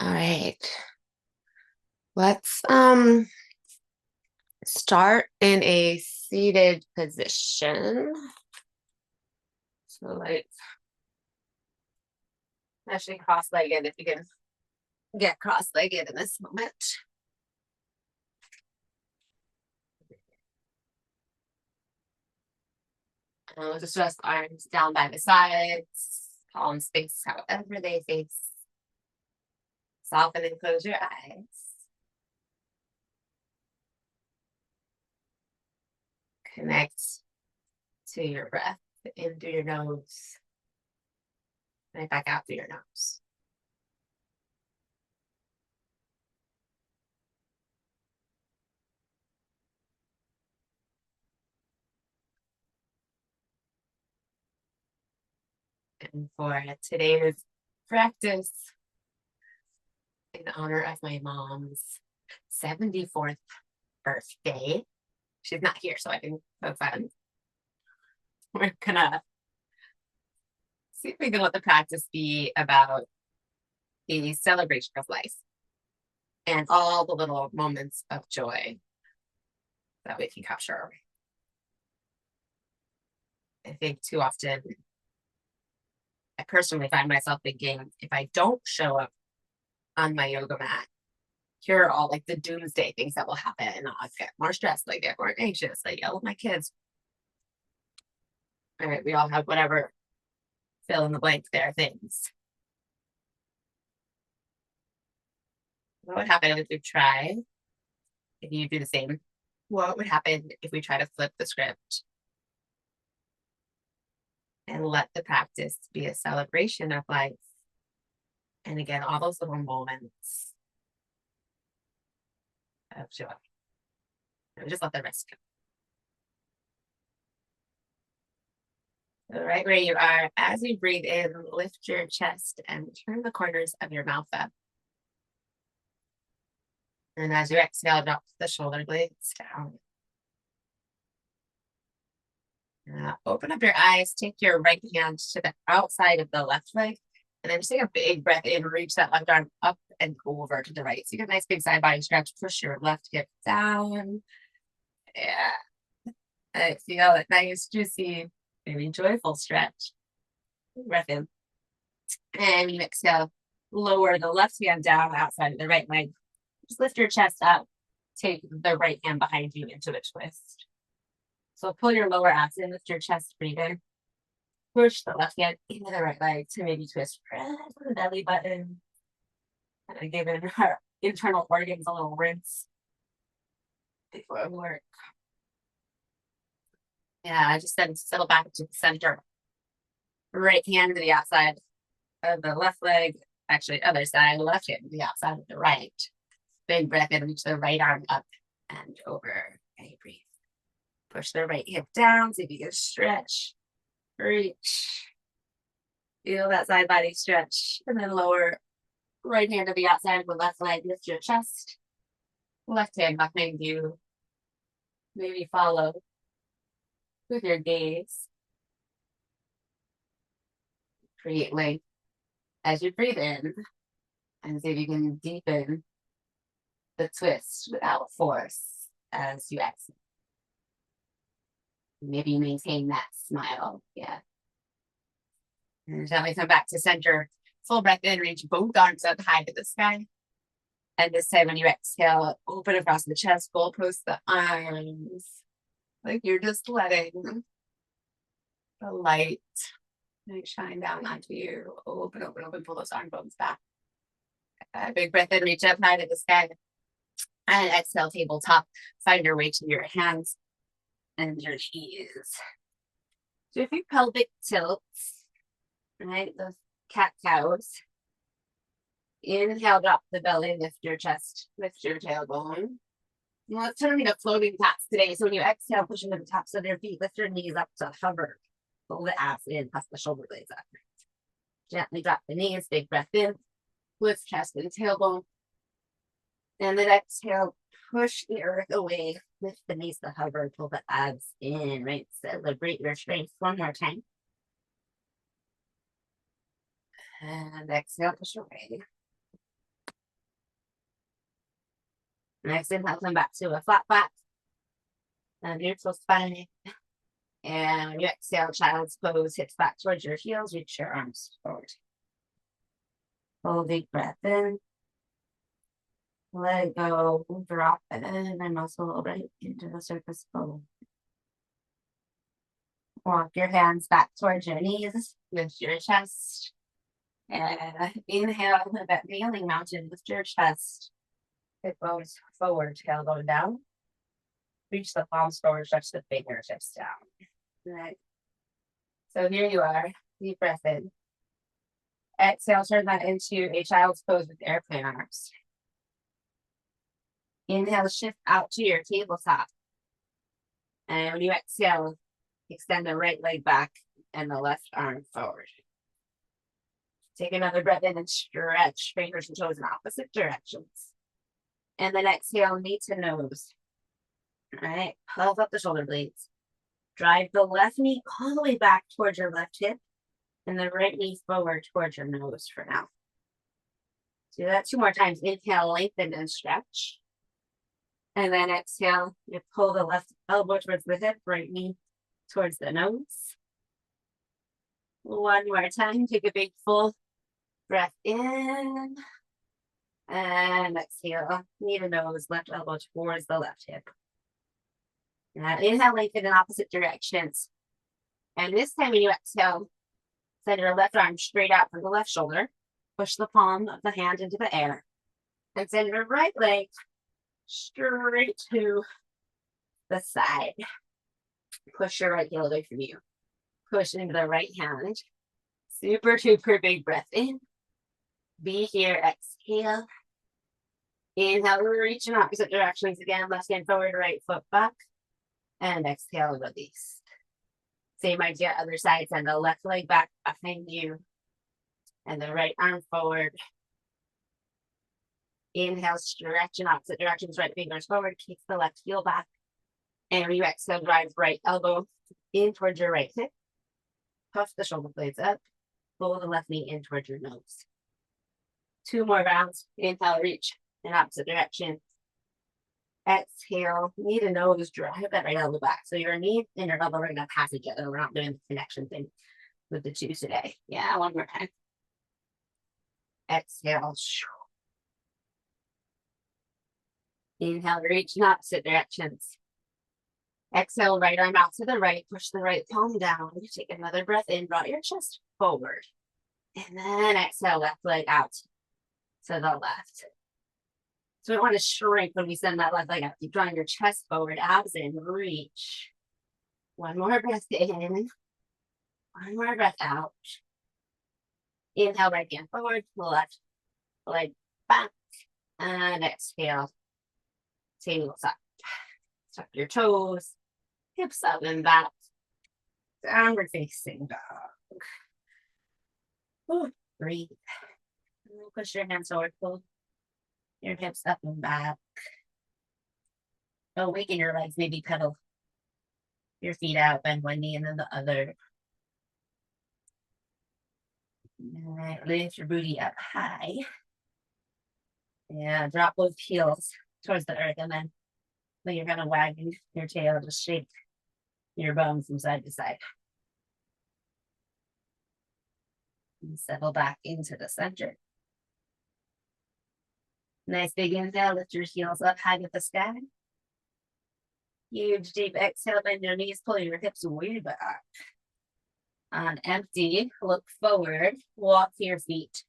All right. Let's start in a seated position. So like actually cross-legged if you can get cross-legged in this moment. Just rest arms down by the sides, palms face however they face. Soften and close your eyes. Connect to your breath in through your nose and back out through your nose. And for today's practice, in honor of my mom's 74th birthday, she's not here, so I think that's fun. We're gonna see if we can let the practice be about the celebration of life and all the little moments of joy that we can capture. I think too often, I personally find myself thinking, if I don't show up on my yoga mat, here are all like the doomsday things that will happen. I'll get more stressed, I get more anxious, I yell at my kids. All right, we all have whatever fill in the blank there things. What would happen if we try, if you do the same? What would happen if we try to flip the script and let the practice be a celebration of life? And again, all those little moments of joy. And just let the rest go. So right where you are, as you breathe in, lift your chest and turn the corners of your mouth up. And as you exhale, drop the shoulder blades down. Open up your eyes, take your right hand to the outside of the left leg, and then just take a big breath in, reach that left arm up and over to the right. So you get a nice big side body stretch, push your left hip down. Yeah. I feel a nice, juicy, maybe joyful stretch. Breath in. And you exhale, lower the left hand down outside of the right leg. Just lift your chest up, take the right hand behind you into a twist. So pull your lower abs in, lift your chest, breathe in. Push the left hand into the right leg to maybe twist right on the belly button. And giving our internal organs a little rinse before work. Yeah, I just then settle back to the center. Right hand to the outside of the left leg. Actually, other side, left hand to the outside of the right. Big breath in, reach the right arm up and over. Okay, breathe. Push the right hip down, see if you can stretch. Reach. Feel that side body stretch. And then lower right hand to the outside of the left leg, lift your chest. Left hand behind you. Maybe follow with your gaze. Create length as you breathe in. And see if you can deepen the twist without force as you exhale. Maybe maintain that smile. Yeah. And gently come back to center. Full breath in, reach both arms up high to the sky. And this time when you exhale, open across the chest, goalpost the arms. Like you're just letting the light shine down onto you. Open, open, open, pull those arm bones back. Big breath in, reach up high to the sky. And exhale, tabletop. Find your way to your hands and your knees. So if you pelvic tilts, right, those cat cows. Inhale, drop the belly, lift your chest, lift your tailbone. Let's turn into floating taps today. So when you exhale, push into the tops of your feet, lift your knees up to hover. Pull the abs in, press the shoulder blades up. Gently drop the knees, big breath in, lift chest and tailbone. And then exhale, push the earth away, lift the knees to hover, pull the abs in, right? Celebrate your strength one more time. And exhale, push away. Next inhale, come back to a flat back. Neutral spine. And when you exhale, child's pose, hips back towards your heels, reach your arms forward. Full deep breath in. Let it go, drop it in and muscle right into the surface fold. Walk your hands back towards your knees, lift your chest. And inhale, that kneeling mountain, lift your chest. Hip bones forward, tailbone down. Reach the palms forward, stretch the fingertips down. Right. So here you are, deep breath in. Exhale, turn that into a child's pose with airplane arms. Inhale, shift out to your tabletop. And when you exhale, extend the right leg back and the left arm forward. Take another breath in and stretch fingers and toes in opposite directions. And then exhale, knee to nose. All right, puff up the shoulder blades. Drive the left knee all the way back towards your left hip and the right knee forward towards your nose for now. Do that 2 more times. Inhale, lengthen and stretch. And then exhale, you pull the left elbow towards the hip, right knee towards the nose. 1 more time. Take a big full breath in. And exhale, knee to nose, left elbow towards the left hip. Now inhale, lengthen in opposite directions. And this time when you exhale, send your left arm straight out from the left shoulder. Push the palm of the hand into the air. And send your right leg straight to the side. Push your right heel away from you. Push into the right hand. Super duper big breath in. Be here, exhale. Inhale, reach in opposite directions again. Left hand forward, right foot back. And exhale, release. Same idea, other side. Send the left leg back behind you. And the right arm forward. Inhale, stretch in opposite directions, right fingers forward. Kick the left heel back. And when you exhale, drive right elbow in towards your right hip. Puff the shoulder blades up. Pull the left knee in towards your nose. 2 more rounds. Inhale, reach in opposite direction. Exhale, knee to nose, drive that right elbow back. So your knee and your elbow are going to pass each other. We're not doing the connection thing with the 2 today. Yeah, 1 more time. Exhale. Inhale, reach in opposite directions. Exhale, right arm out to the right. Push the right palm down. Take another breath in. Draw your chest forward. And then exhale, left leg out to the left. So we want to shrink when we send that left leg out. Keep drawing your chest forward, abs in, reach. 1 more breath in. 1 more breath out. Inhale, right hand forward, left leg back. And exhale, tables up. Tuck your toes, hips up and back. Downward facing dog. Ooh, breathe. Push your hands forward, pull your hips up and back. Awaken your legs, maybe pedal your feet out, bend 1 knee and then the other. All right, lift your booty up high. Yeah, drop both heels towards the earth and then you're gonna wag your tail, just shake your bones from side to side. And settle back into the center. Nice big inhale, lift your heels up high to the sky. Huge deep exhale, bend your knees, pull your hips way back. On empty, look forward, walk your feet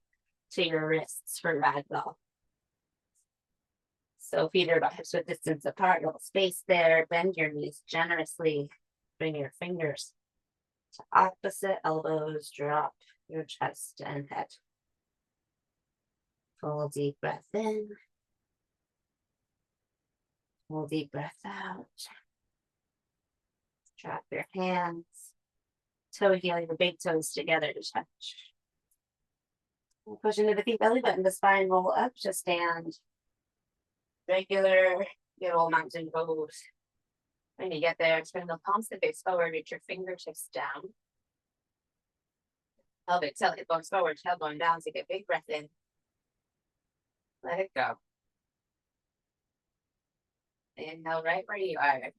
to your wrists for ragdoll. So feet are about hips width distance apart, little space there. Bend your knees generously. Bring your fingers to opposite elbows. Drop your chest and head. Full deep breath in. Full deep breath out. Drop your hands. Toe heel your big toes together to touch. And push into the feet, belly button, the spine roll up to stand. Regular good old mountain pose. When you get there, turn the palms to face forward, reach your fingertips down. Pelvic tilt, hip bones forward, tailbone down. Take a big breath in. Let it go. Inhale right where you are.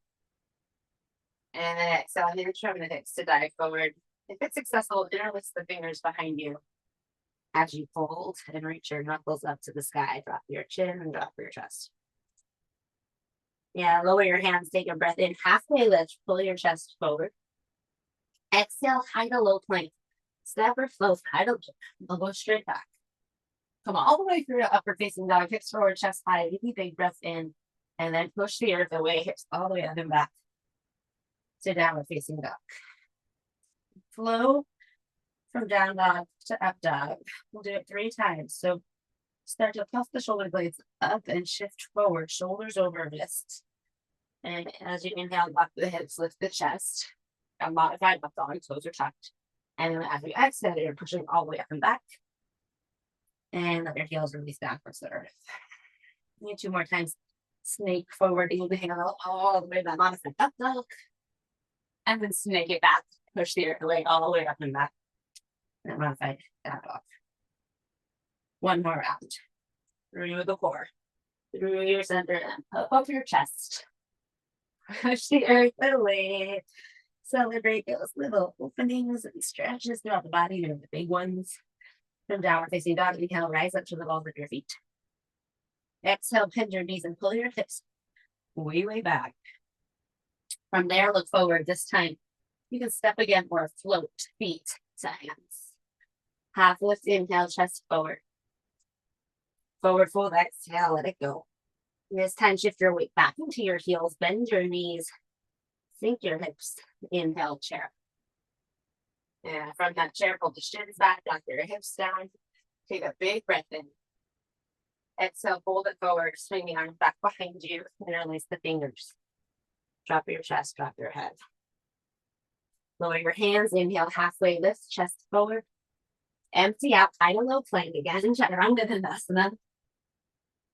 And then exhale, hands from the hips to dive forward. If it's successful, interlace the fingers behind you as you fold and reach your knuckles up to the sky. Drop your chin and drop your chest. Yeah, lower your hands, take a breath in, halfway lift, pull your chest forward. Exhale, high to low plank. Step or float, high to low. Elbow straight back. Come all the way through to upward facing dog, hips forward, chest high. Give me a big breath in, and then push the earth away, hips all the way up and back to downward facing dog. Flow from down dog to up dog. We'll do it 3 times. So start to puff the shoulder blades up and shift forward, shoulders over wrists. And as you inhale, lock the hips, lift the chest. A modified up dog, toes are tucked. And then as we exhale, you're pushing all the way up and back. And let your heels release down towards the earth. 2 more times. Snake forward, inhale all the way down, modified up dog. And then snake it back. Push the earth away, all the way up and back. And modified down dog. 1 more round. Through the core. Through your center and puff up your chest. Push the earth away. Celebrate those little openings and stretches throughout the body. They're the big ones. From downward facing dog, inhale, rise up to the balls of your feet. Exhale, bend your knees and pull your hips way, way back. From there, look forward. This time, you can step again or float feet to hands. Half lift, inhale, chest forward. Forward fold, exhale, let it go. This time, shift your weight back into your heels, bend your knees, sink your hips, inhale, chair. And from that chair, pull the shins back, knock your hips down. Take a big breath in. Exhale, fold it forward, swing the arms back behind you, interlace the fingers. Drop your chest, drop your head. Lower your hands, inhale, halfway lift, chest forward. Empty out, high to low plank again, Chaturanga Dandasana.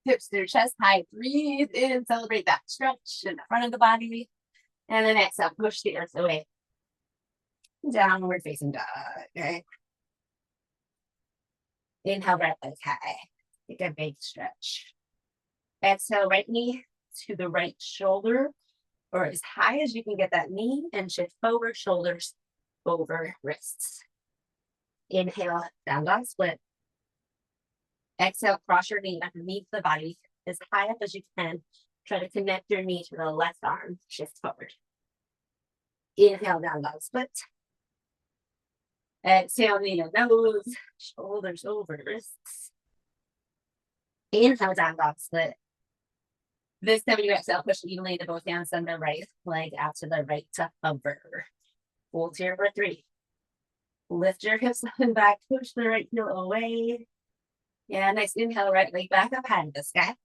Hips through chest high, breathe in, celebrate that stretch in the front of the body. And then exhale, push the earth away. Downward facing dog, okay? Inhale, right leg high. Take a big stretch. Exhale, right knee to the right shoulder, or as high as you can get that knee, and shift forward, shoulders over wrists. Inhale, down dog split. Exhale, cross your knee underneath the body as high up as you can. Try to connect your knee to the left arm, shift forward. Inhale, down dog split. Exhale, knee to nose, shoulders over wrists. Inhale, down dog split. This time when you exhale, push evenly to both hands, send the right leg out to the right to hover. Hold here for 3. Lift your hips up and back, push the right heel away. Yeah, nice inhale, right leg back up high to the sky.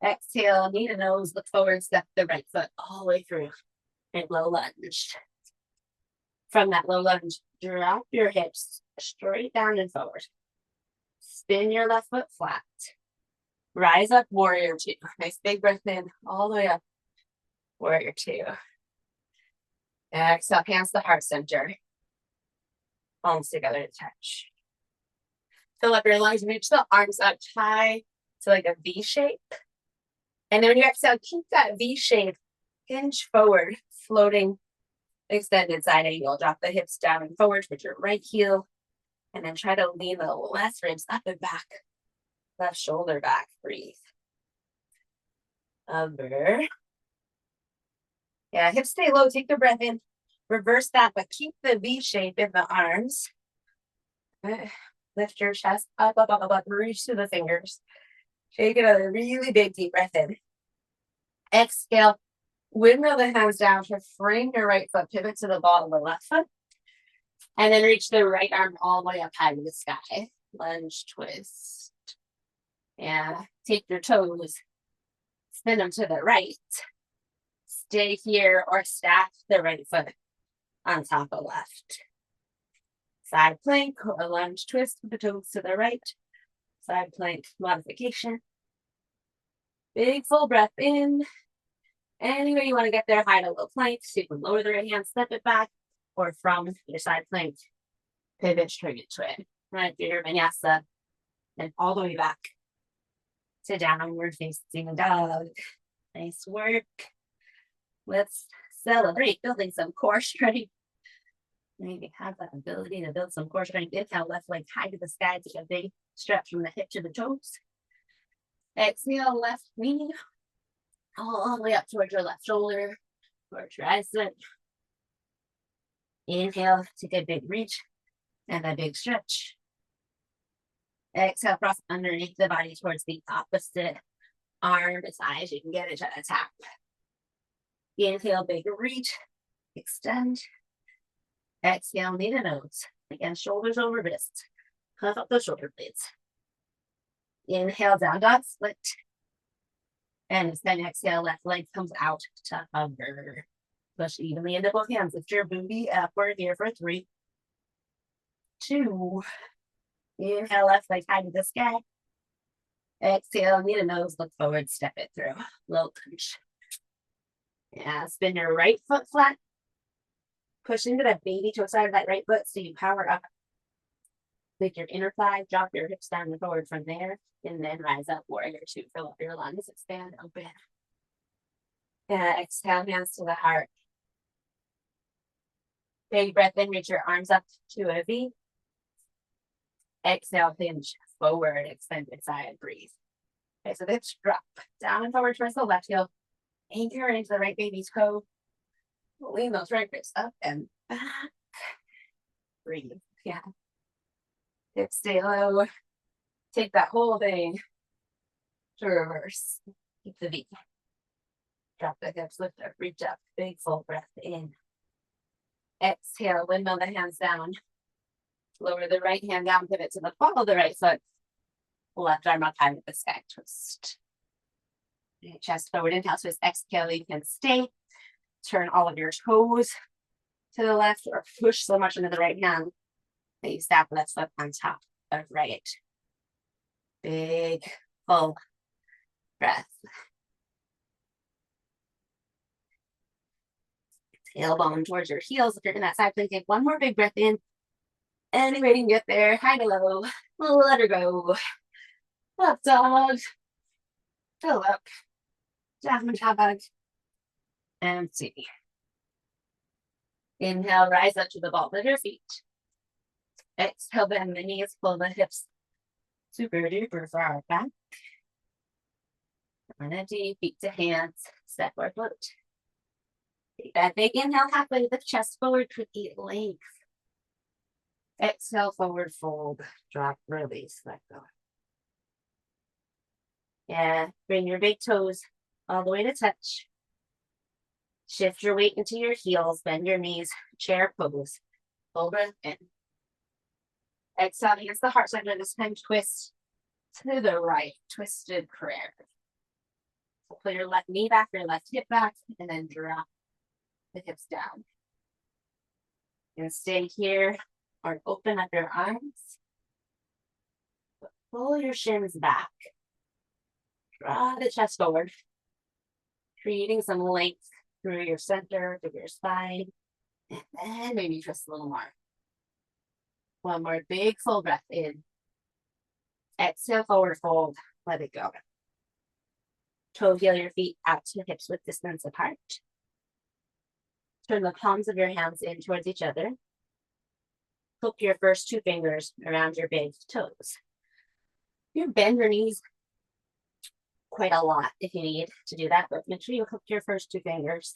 Exhale, knee to nose, look forward, step the right foot all the way through. And low lunge. From that low lunge, drop your hips straight down and forward. Spin your left foot flat. Rise up, warrior 2. Nice big breath in, all the way up. Warrior 2. Exhale, hands to heart center. Palms together to touch. Fill up your lungs, reach the arms up high to like a V shape. And then when you exhale, keep that V shape, hinge forward, floating, extended side angle. Drop the hips down and forward with your right heel. And then try to lean the left ribs up and back. Left shoulder back, breathe. Over. Yeah, hips stay low, take the breath in. Reverse that, but keep the V shape in the arms. Lift your chest up, up, up, up, up. Reach to the fingers. Take another really big deep breath in. Exhale. Windmill the hands down to frame your right foot. Pivot to the ball of the left foot. And then reach the right arm all the way up high to the sky. Lunge, twist. Yeah. Take your toes. Spin them to the right. Stay here or stack the right foot on top of left. Side plank or lunge twist with the toes to the right. Side plank modification. Big full breath in. Anywhere you want to get there, high to low plank. So you can lower the right hand, step it back, or from your side plank, pivot, straight twin. Right through your vinyasa, and all the way back to downward facing dog. Nice work. Let's celebrate building some core strength. Maybe have that ability to build some core strength. Inhale, left leg high to the sky. Take a big stretch from the hip to the toes. Exhale, left knee all the way up towards your left shoulder, or tricep. Inhale, take a big reach and a big stretch. Exhale, cross underneath the body towards the opposite arm as high as you can get it to a tap. Inhale, big reach, extend. Exhale, knee to nose. Again, shoulders over wrists. Puff up those shoulder blades. Inhale, down dog split. And then exhale, left leg comes out to hover. Push evenly into both hands. Lift your booty upward here for 3, 2. Inhale, left leg high to the sky. Exhale, knee to nose, look forward, step it through. Low punch. Yeah, spin your right foot flat. Push into that baby toe side of that right foot so you power up. Lift your inner thigh, drop your hips down and forward from there, and then rise up, warrior 2. Fill up your lungs, expand, open. Exhale, hands to the heart. Big breath in, reach your arms up to a V. Exhale, hinge forward, extend your side, breathe. Okay, so let's drop down and forward towards the left heel. Anchor into the right baby's toe. Lean those right wrists up and back. Breathe. Yeah. Hips stay low. Take that whole thing to reverse. Keep the V. Drop the hips, lift up, reach up. Big full breath in. Exhale, windmill the hands down. Lower the right hand down, pivot to the ball of the right foot. Left arm up high with the sky twist. Chest forward, inhale, twist. Exhale, you can stay. Turn all of your toes to the left or push so much into the right hand that you step left foot on top of right. Big, full breath. Tailbone towards your heels. If you're in that side, please take one more big breath in. Any way you can get there. High to low. Let her go. Up dog. Fill up. Jasmine hug. Empty. Inhale, rise up to the ball of your feet. Exhale, bend the knees, pull the hips super duper far back. Energy, feet to hands, step or float. Take that big inhale, halfway the chest forward, create length. Exhale, forward fold, drop, release, let go. Yeah, bring your big toes all the way to touch. Shift your weight into your heels, bend your knees, chair pose. Full breath in. Exhale against the heart center. This time twist to the right, twisted prayer. So pull your left knee back, your left hip back, and then drop the hips down. And stay here or open up your arms. Pull your shins back. Draw the chest forward, creating some length through your center, through your spine, and then maybe twist a little more. One more big full breath in. Exhale, forward fold, let it go. Toe heel your feet out to hips width distance apart. Turn the palms of your hands in towards each other. Hook your first 2 fingers around your big toes. You bend your knees quite a lot if you need to do that, but make sure you hook your first 2 fingers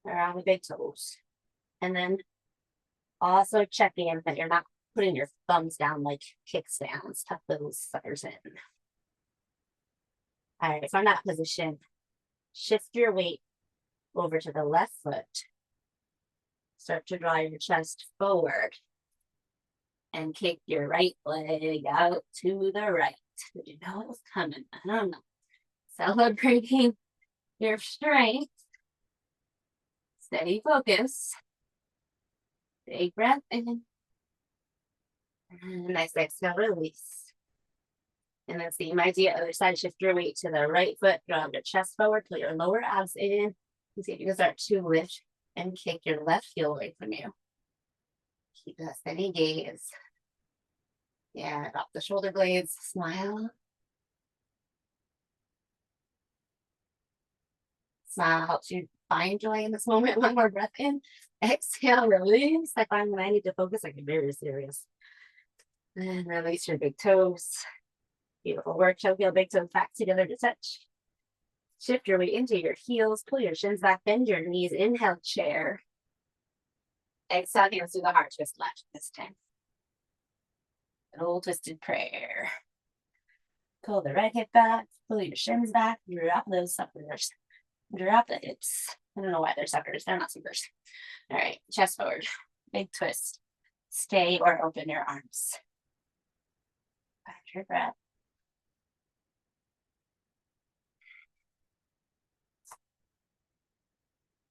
around the big toes. And then also check in that you're not putting your thumbs down like kickstands. Tuck those suckers in. All right, from that position, shift your weight over to the left foot. Start to draw your chest forward and kick your right leg out to the right. Did you know it was coming? I don't know. Celebrating your strength. Steady focus. Big breath in. And nice exhale, release. And then same idea, other side, shift your weight to the right foot, draw your chest forward, pull your lower abs in. And see if you can start to lift and kick your left heel away from you. Keep a steady gaze. Yeah, drop the shoulder blades, smile. Smile helps you find joy in this moment. One more breath in. Exhale, release. I find when I need to focus, I get very serious. And release your big toes. Beautiful work. Choke your big toes back together to touch. Shift your weight into your heels. Pull your shins back. Bend your knees. Inhale, chair. Exhale, hands to the heart. Twist left this time. An old twisted prayer. Pull the right hip back. Pull your shins back. Drop those suckers. Drop the hips. I don't know why they're suckers. They're not suckers. All right, chest forward. Big twist. Stay or open your arms. Back your breath.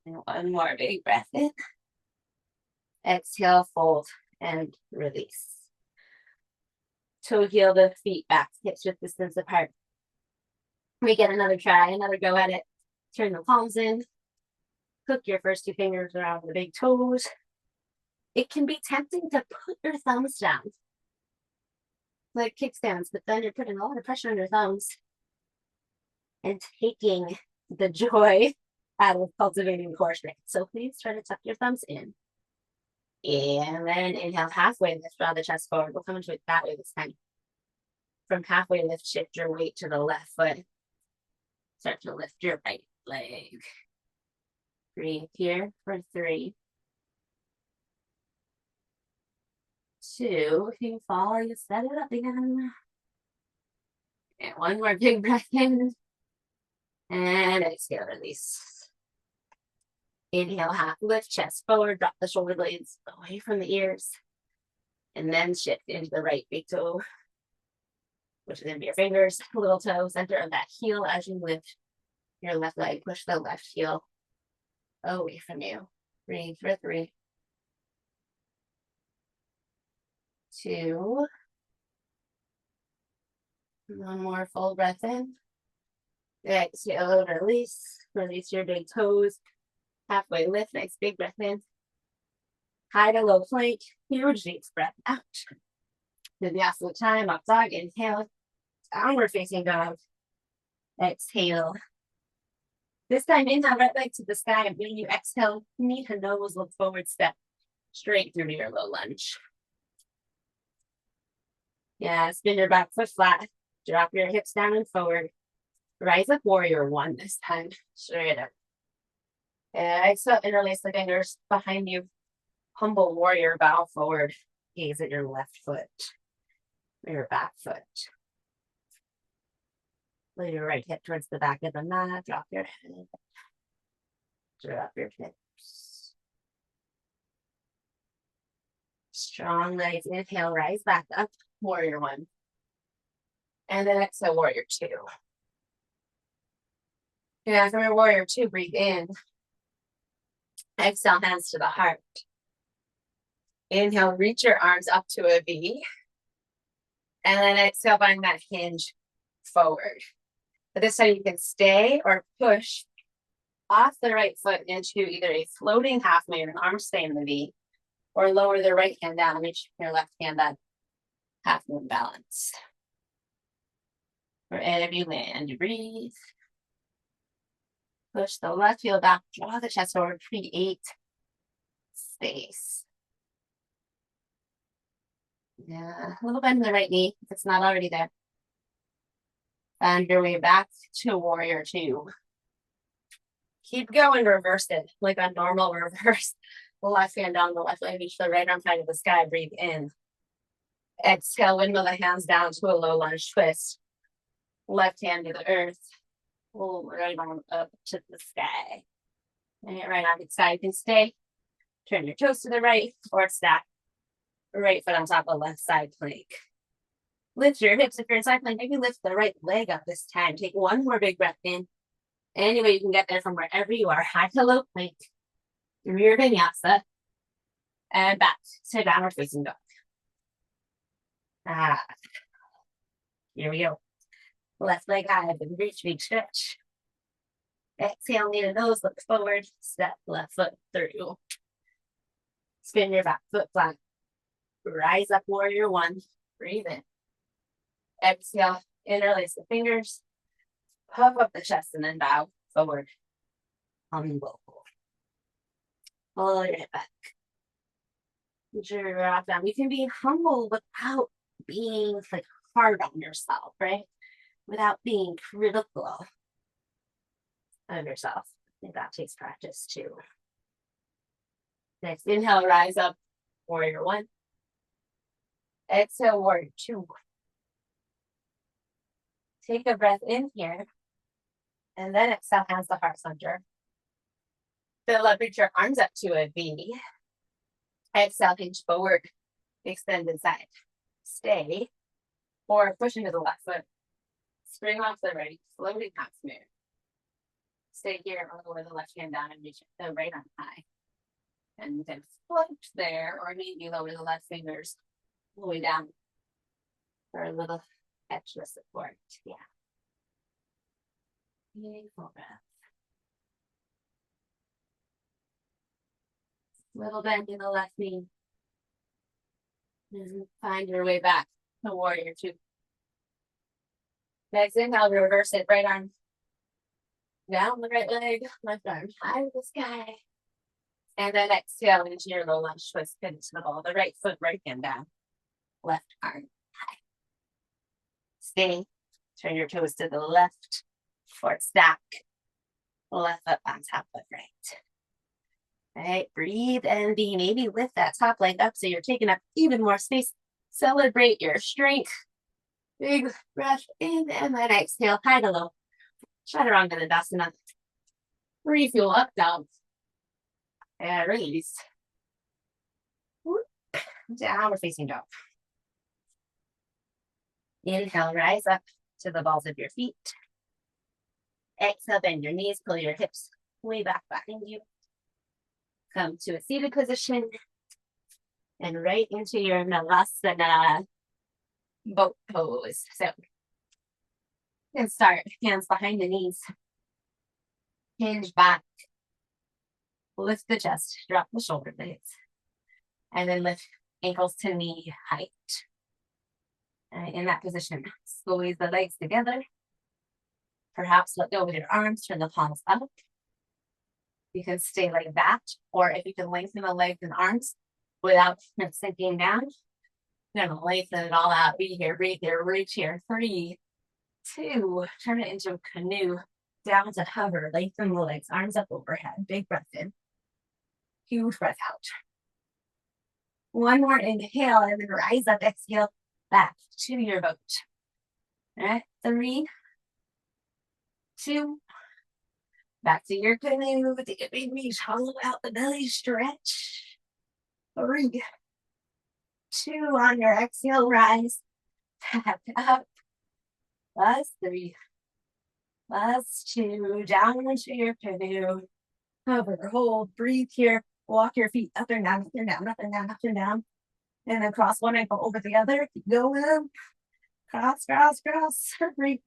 And one more big breath in. Exhale, fold and release. Toe heel the feet back, hips width distance apart. We get another try, another go at it. Turn the palms in. Hook your first two fingers around the big toes. It can be tempting to put your thumbs down, like kickstands, but then you're putting a lot of pressure on your thumbs and taking the joy out of cultivating core strength. So please try to tuck your thumbs in. And then inhale, halfway lift, draw the chest forward. We'll come into it that way this time. From halfway lift, shift your weight to the left foot. Start to lift your right leg. Breathe here for 3, 2. If you fall, you set it up again. And one more big breath in. And exhale, release. Inhale, half lift, chest forward, drop the shoulder blades away from the ears. And then shift into the right big toe, which is into your fingers, little toe, center of that heel as you lift your left leg. Push the left heel away from you. Breathe for 3, 2. One more full breath in. Exhale, release. Release your big toes. Halfway lift, nice big breath in. High to low plank, huge deep breath out. Vinyasa time, up dog, inhale. Downward facing dog. Exhale. This time, inhale, right leg to the sky. And when you exhale, knee to nose, look forward, step straight through to your low lunge. Yeah, spin your back foot flat. Drop your hips down and forward. Rise up, warrior 1 this time. Straight up. Exhale, interlace the fingers behind you. Humble warrior, bow forward. Gaze at your left foot. Your back foot. Lay your right hip towards the back of the mat. Drop your head. Drop your hips. Strong legs. Inhale, rise back up. Warrior 1. And then exhale, warrior 2. Yeah, from your warrior 2, breathe in. Exhale, hands to the heart. Inhale, reach your arms up to a V. And then exhale, find that hinge forward. But this time you can stay or push off the right foot into either a floating half moon, your arms stay in the V, or lower the right hand down, reach your left hand that half moon balance. Wherever you land, you breathe. Push the left heel back, draw the chest forward, create space. Yeah, a little bend in the right knee if it's not already there. And your way back to warrior 2. Keep going, reverse it, like a normal reverse. Left hand down the left leg, reach the right arm high to the sky, breathe in. Exhale, windmill the hands down to a low lunge twist. Left hand to the earth. Pull right arm up to the sky. And right arm to the sky, you can stay. Turn your toes to the right or stack. Right foot on top of left side plank. Lift your hips if you're in side plank. Maybe lift the right leg up this time. Take one more big breath in. Any way you can get there from wherever you are. High to low plank. Rear vinyasa. And back to downward facing dog. Here we go. Left leg high, reach, big stretch. Exhale, knee to nose, look forward. Step left foot through. Spin your back foot flat. Rise up, warrior 1. Breathe in. Exhale, interlace the fingers. Puff up the chest and then bow forward. humble. Pull it back. Drop down. You can be humble without being like hard on yourself, right? Without being critical of yourself. I think that takes practice too. Next, inhale, rise up, warrior one. Exhale, warrior two. Take a breath in here. And then exhale, hands to heart center. Then leverage your arms up to a V. Exhale, hinge forward. Extend inside. Stay. Or push into the left foot. Spring off the right. Floating half smooth. Stay here or lower the left hand down and reach the right arm high. And then float there, or maybe lower the left fingers all the way down for a little extra support. Yeah. Beautiful breath. Little bend in the left knee. And find your way back to warrior two. Next inhale, reverse it. Right arm down the right leg, left arm high to the sky. And then exhale into your low lunge twist, finish the ball. The right foot, right hand down. Left arm high. Stay. Turn your toes to the left. Forward stack. Left foot on top of right. Right, breathe and be maybe lift that top leg up so you're taking up even more space. Celebrate your strength. Big breath in and then exhale, high to low. Chaturanga Dandasana. Refuel up, down. And release. Downward facing dog. Inhale, rise up to the balls of your feet. Exhale, bend your knees, pull your hips way back behind you. Come to a seated position and right into your Navasana boat pose. So you can start hands behind the knees. Hinge back. Lift the chest, drop the shoulder blades. And then lift ankles to knee height. In that position, squeeze the legs together. Perhaps let go with your arms, turn the palms up. You can stay like that, or if you can lengthen the legs and arms without sinking down, you're gonna lengthen it all out. Be here, breathe here, reach here. 3, 2, turn it into a canoe. Down to hover, lengthen the legs, arms up overhead. Big breath in. Huge breath out. One more inhale and then rise up, exhale, back to your boat. All right, 3, 2, back to your canoe. Take a big reach, hollow out the belly, stretch. 3, 2, on your exhale, rise. Back up. Plus 3, plus 2, down into your canoe. Hover, hold, breathe here. Walk your feet up and down, up and down, up and down, up and down. And then cross one ankle over the other. Keep going. Cross, cross, cross. 3,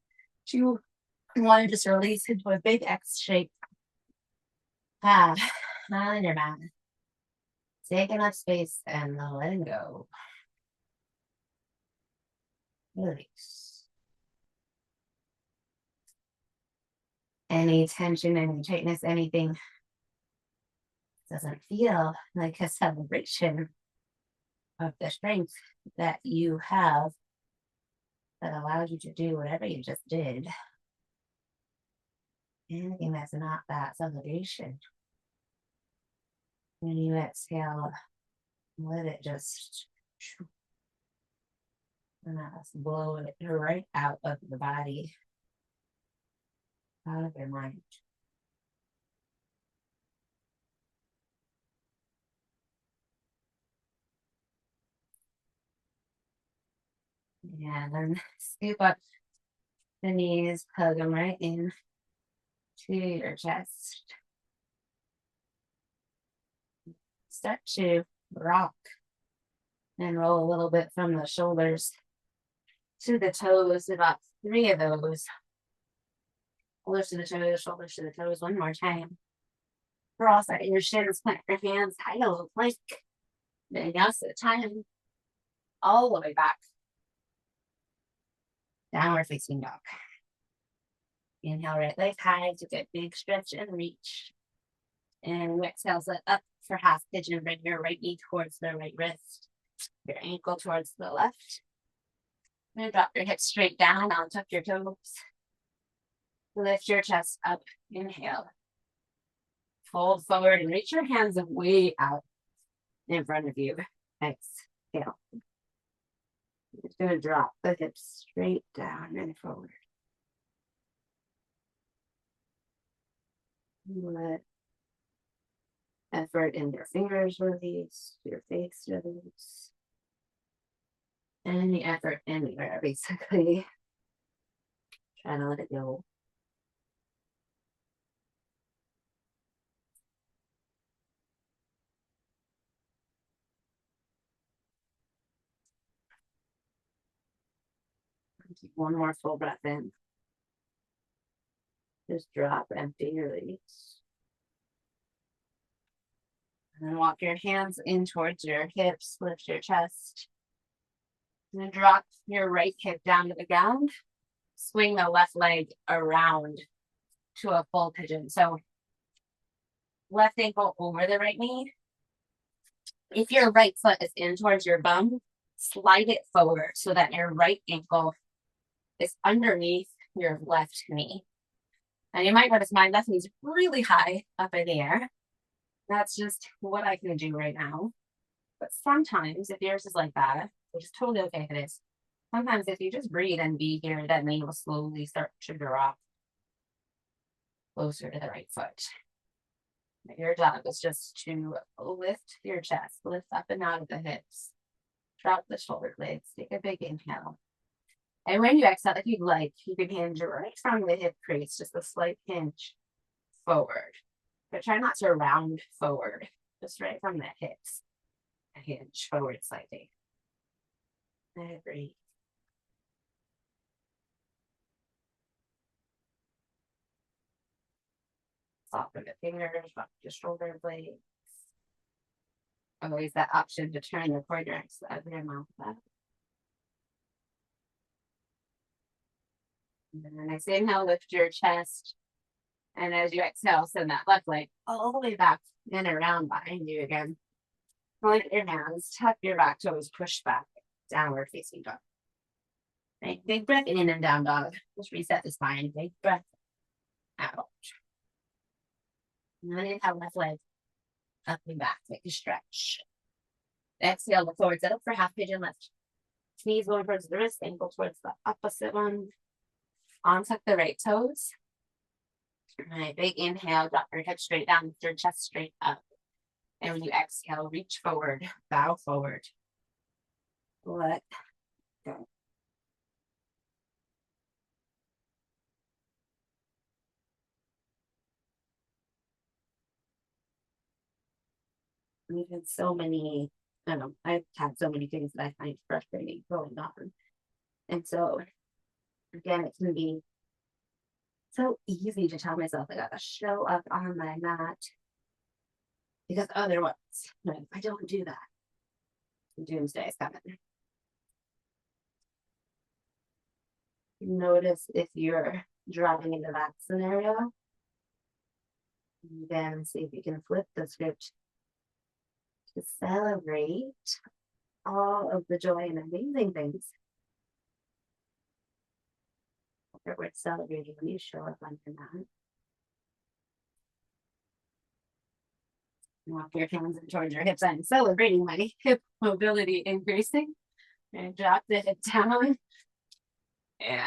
2, 1. Just release into a big X shape. On your mat. Take enough space and letting go. Release. Any tension, any tightness, anything doesn't feel like a celebration of the strength that you have that allowed you to do whatever you just did. Anything that's not that celebration. When you exhale, let it just blow it right out of the body, out of your mind. And then scoop up the knees, hug them right in to your chest. Start to rock and roll a little bit from the shoulders to the toes, about 3 of those. Shoulders to the toes, shoulders to the toes. One more time. Cross out your shins, plant your hands, high to low plank. Vinyasa time. All the way back. Downward facing dog. Inhale, right leg high to get big stretch and reach. And exhale, sit up for half pigeon. Bring your right knee towards the right wrist, your ankle towards the left. And drop your hips straight down, untuck your toes. Lift your chest up, inhale. Fold forward and reach your hands way out in front of you. Exhale. Just going to drop the hips straight down and forward. Let effort in your fingers release, your face release. Any effort anywhere, basically. Try to let it go. Keep one more full breath in. Just drop, empty, release. And then walk your hands in towards your hips, lift your chest. And then drop your right hip down to the ground. Swing the left leg around to a full pigeon. So left ankle over the right knee. If your right foot is in towards your bum, slide it forward so that your right ankle is underneath your left knee. And you might notice my left knee is really high up in the air. That's just what I can do right now. But sometimes, if yours is like that, which is totally okay if it is, sometimes if you just breathe and be here, that knee will slowly start to drop closer to the right foot. Your job is just to lift your chest, lift up and out of the hips, drop the shoulder blades, take a big inhale. And when you exhale, if you'd like, you can hinge right from the hip crease, just a slight hinge forward. But try not to round forward, just right from the hips. A hinge forward slightly. And breathe. Soften the fingers, drop your shoulder blades. Always that option to turn the corners of your mouth up. And then next inhale, lift your chest. And as you exhale, send that left leg all the way back and around behind you again. Point your hands, tuck your back toes, push back, downward facing dog. Right, big breath in and down dog. Just reset the spine. Big breath out. And then inhale, left leg up and back. Take a stretch. Exhale, look forward, set up for half pigeon lift. Knees going towards the wrist, ankle towards the opposite one. Untuck the right toes. All right, big inhale, drop your hips straight down, lift your chest straight up. And when you exhale, reach forward, bow forward. Let go. We've had so many, I don't know, I've had so many things that I find frustrating going on. And so, again, it can be so easy to tell myself I gotta show up on my mat because otherwise, if I don't do that, doomsday is coming. Notice if you're dropping into that scenario. Then see if you can flip the script to celebrate all of the joy and amazing things that we're celebrating when you show up on your mat. Walk your hands in towards your hips. I'm celebrating my hip mobility increasing. And drop the hip down. And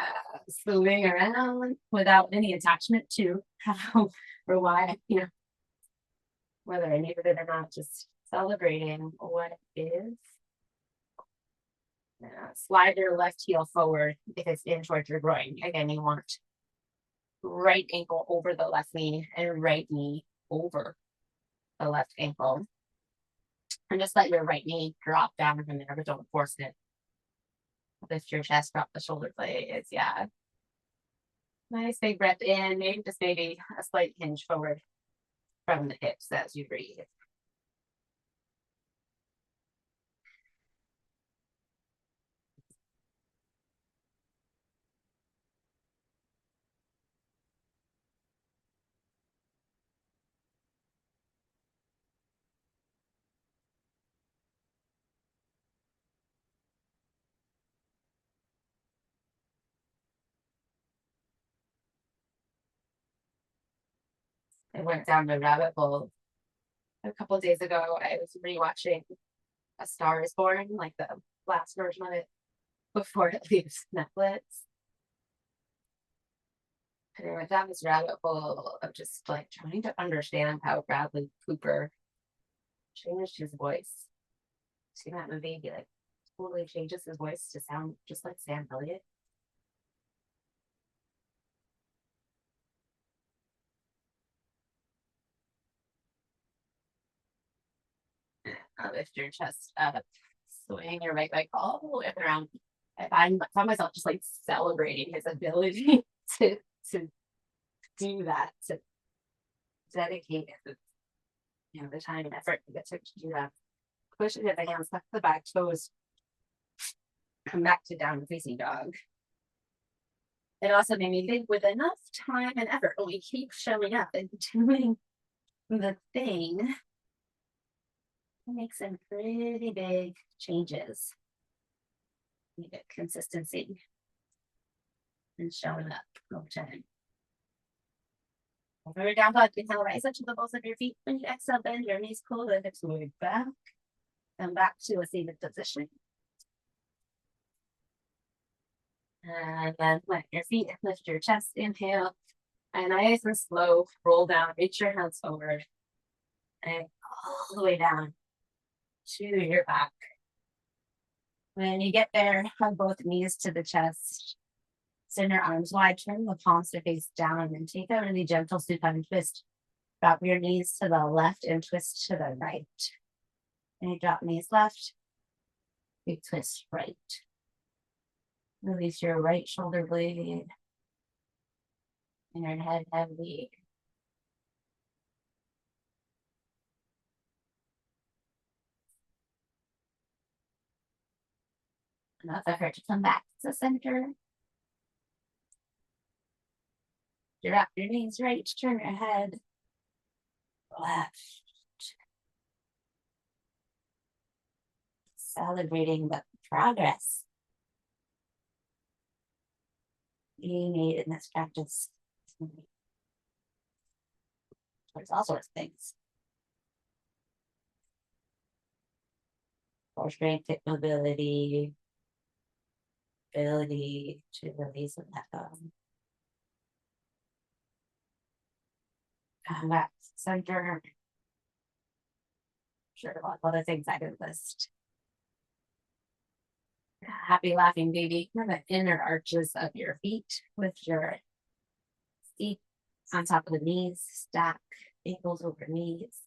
swing around without any attachment to how or why, whether I needed it or not, just celebrating what it is. Slide your left heel forward if it's in towards your groin. Again, you want right ankle over the left knee and right knee over the left ankle. And just let your right knee drop down from there, but don't force it. Lift your chest, drop the shoulder blades. Yeah. Nice big breath in, maybe a slight hinge forward from the hips as you breathe. I went down the rabbit hole a couple of days ago. I was rewatching A Star is Born, like the last version of it before it leaves Netflix. And I went down this rabbit hole of just like trying to understand how Bradley Cooper changed his voice. See that movie? He like totally changes his voice to sound just like Sam Elliott. Lift your chest up, swing your right leg all the way around. I find myself just like celebrating his ability to to do that, to dedicate the time and effort to get to do that. Push it at the hands, tuck the back toes, come back to down facing dog. It also made me think with enough time and effort, when we keep showing up and doing the thing, it makes some pretty big changes. You get consistency and showing up over time. Over your down dog, inhale, rise up to the balls of your feet. When you exhale, bend your knees, pull the hips move back. And back to a seated position. And then let your feet lift your chest, inhale. And nice and slow, roll down, reach your hands forward. And all the way down to your back. When you get there, hug both knees to the chest. Send your arms wide, turn the palms to face down, and take a really gentle supine twist. Drop your knees to the left and twist to the right. And you drop knees left, you twist right. Release your right shoulder blade and your head heavy. Enough effort to come back to the center. Drop your knees right, turn your head left. Celebrating the progress you made in this practice. There's all sorts of things. Core strength, hip mobility, ability to release and let go. Come back to center. Sure, a lot of other things I could list. Happy laughing baby. The inner arches of your feet with your feet on top of the knees, stack ankles over knees,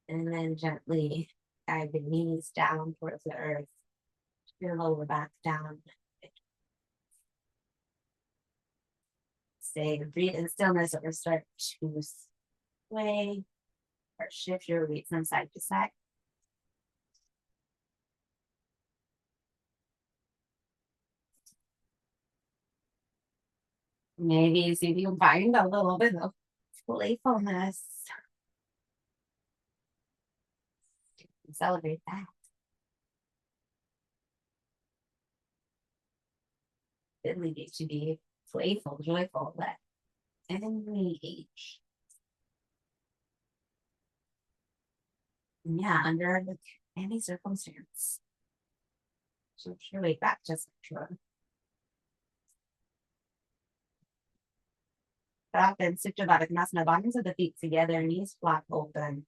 and then gently guide the knees down towards the earth, your lower back down. Stay, breathe in stillness, or start to sway or shift your weight from side to side. Maybe see if you can find a little bit of playfulness. Celebrate that. It needs to be playful, joyful, at any age. Yeah, under any circumstance. So your way back to center. Drop in Supta Baddha Konasana, bottoms of the feet together, knees flat open.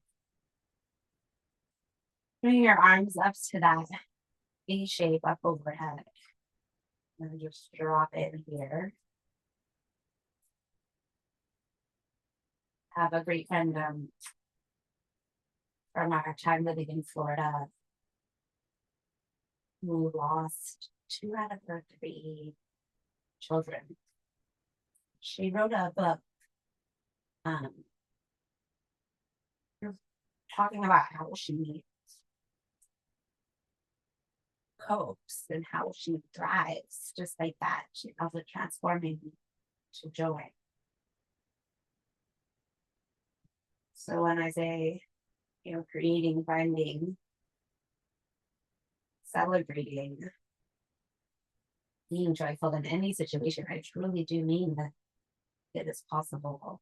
Bring your arms up to that V shape up overhead. And just drop in here. Have a great friend from our time living in Florida who lost 2 out of her 3 children. She wrote a book talking about how she copes and how she thrives just like that. She calls it transforming to joy. So when I say, creating, finding, celebrating, being joyful in any situation, I truly do mean that it is possible.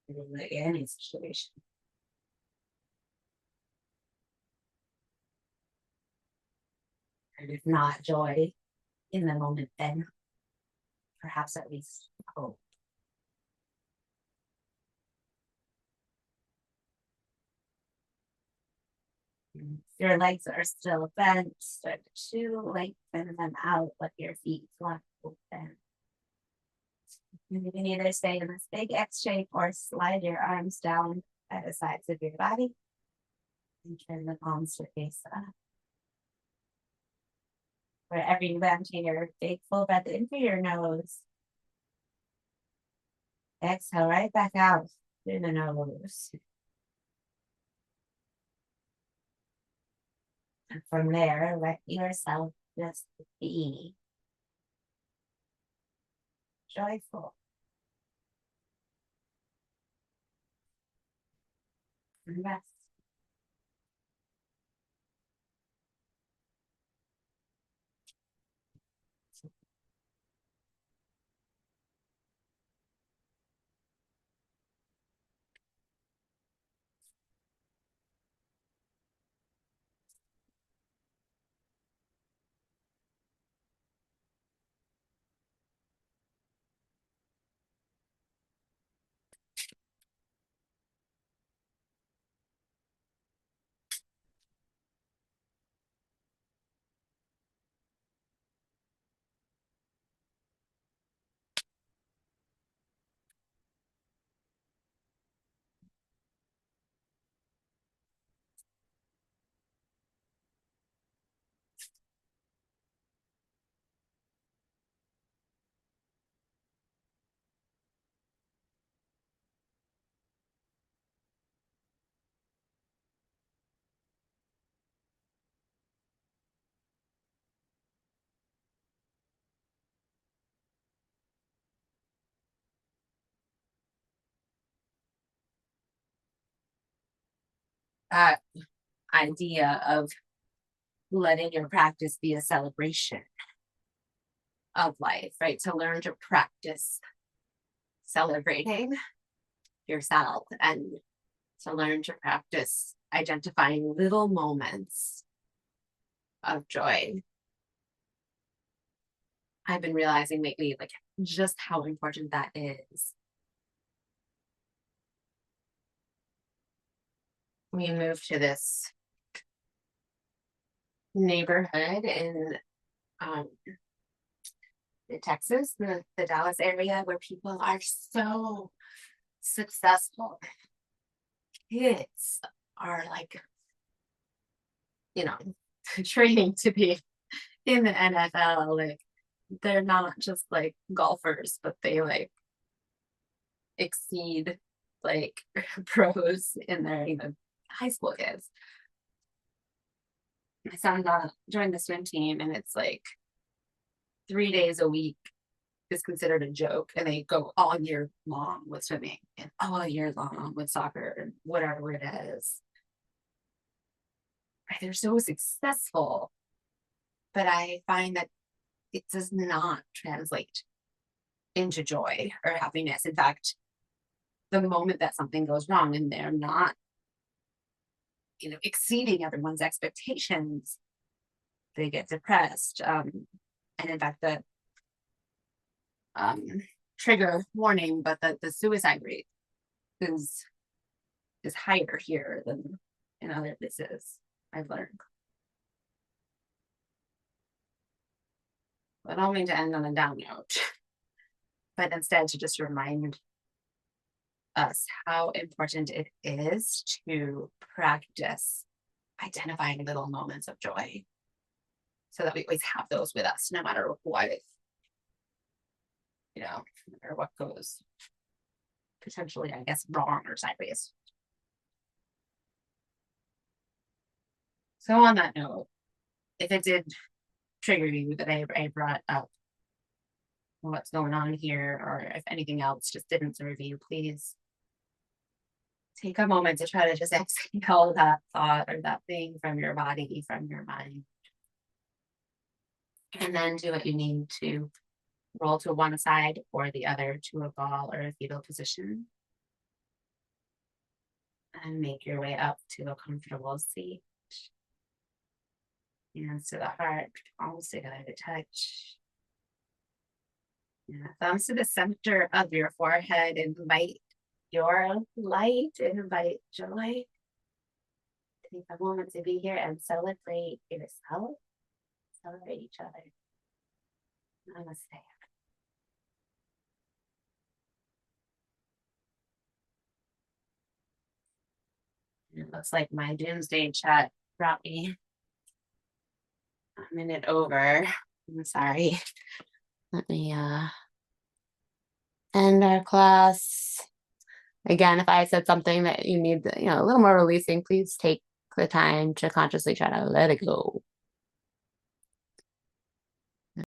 in any situation. And if not joy in the moment, then perhaps at least hope. Your legs are still bent, start to lengthen them out, let your feet flap open. You can either stay in this big X shape or slide your arms down at the sides of your body and turn the palms to face up. Wherever you land, take your big full breath in through your nose. Exhale right back out through the nose. And from there, let yourself just be joyful and rest. That idea of letting your practice be a celebration of life, right? To learn to practice celebrating yourself and to learn to practice identifying little moments of joy. I've been realizing lately, like, just how important that is. We moved to this neighborhood um, in Texas, the Dallas area, where people are so successful. Kids are like, training to be in the NFL. Like, they're not just like golfers, but they like exceed like pros in their high school kids. My son joined the swim team, and it's like 3 days a week is considered a joke, and they go all year long with swimming and all year long with soccer and whatever it is. Right? They're so successful, but I find that it does not translate into joy or happiness. In fact, the moment that something goes wrong and they're not, exceeding everyone's expectations, they get depressed. And in fact, the trigger warning, but the suicide rate is higher here than in other places, I've learned. I don't mean to end on a down note, but instead to just remind us how important it is to practice identifying little moments of joy so that we always have those with us, no matter what, no matter what goes potentially, I guess, wrong or sideways. So on that note, if it did trigger you that I brought up what's going on here, or if anything else just didn't serve you, please take a moment to try to just exhale that thought or that thing from your body, from your mind. And then do what you need to roll to one side or the other to a ball or a fetal position. And make your way up to a comfortable seat. Hands to the heart, palms together to touch. Yeah, thumbs to the center of your forehead. Invite your light, invite joy. Take a moment to be here and celebrate yourself, celebrate each other. Namaste. It looks like my doomsday chat brought me a minute over. I'm sorry. Let me end our class. Again, if I said something that you need, a little more releasing, please take the time to consciously try to let it go.